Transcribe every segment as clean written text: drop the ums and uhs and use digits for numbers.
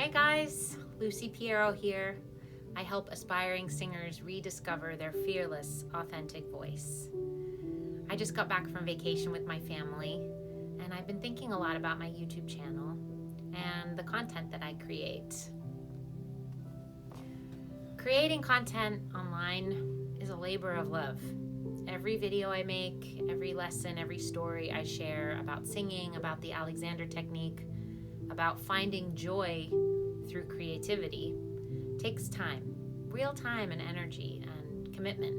Hey guys, Lucie Pierro here. I help aspiring singers rediscover their fearless, authentic voice. I just got back from vacation with my family, and I've been thinking a lot about my YouTube channel and the content that I create. Creating content online is a labor of love. Every video I make, every lesson, every story I share about singing, about the Alexander technique, about finding joy through creativity takes time, real time and energy and commitment.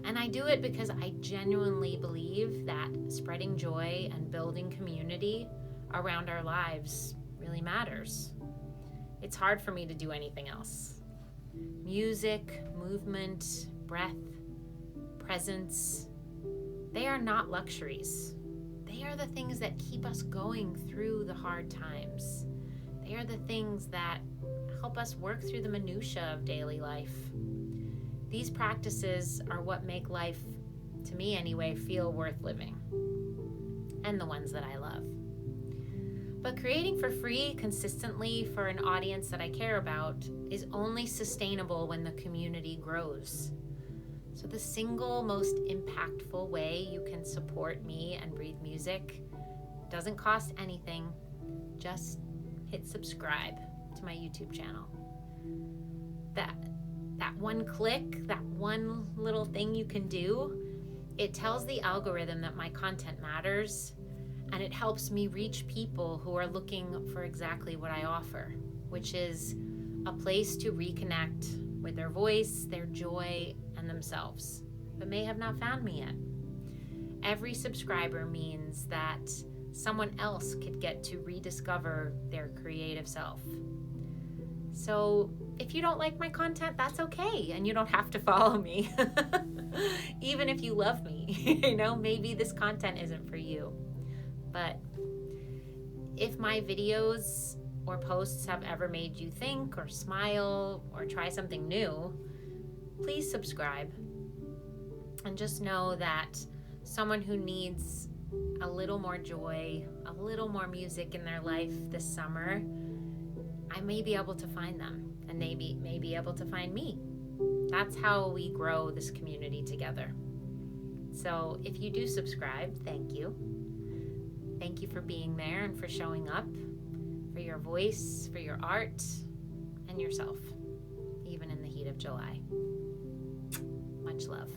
And I do it because I genuinely believe that spreading joy and building community around our lives really matters. It's hard for me to do anything else. Music, movement, breath, presence, they are not luxuries. They are the things that keep us going through the hard times. They are the things that help us work through the minutia of daily life. These practices are what make life, to me anyway, feel worth living, and the ones that I love. But creating for free consistently for an audience that I care about is only sustainable when the community grows. So the single most impactful way you can support me and Breathe Music doesn't cost anything. Just hit subscribe to my YouTube channel. That one click, that one little thing you can do, it tells the algorithm that my content matters, and it helps me reach people who are looking for exactly what I offer, which is a place to reconnect with their voice, their joy, and themselves, but may have not found me yet. Every subscriber means that someone else could get to rediscover their creative self. So if you don't like my content, that's okay, and you don't have to follow me. Even if you love me, maybe this content isn't for you. But if my videos or posts have ever made you think or smile or try something new, please subscribe. And just know that someone who needs a little more joy, a little more music in their life this summer, I may be able to find them, and may be able to find me. That's how we grow this community together. So if you do subscribe, thank you. Thank you for being there and for showing up, for your voice, for your art, and yourself, even in the heat of July. Much love.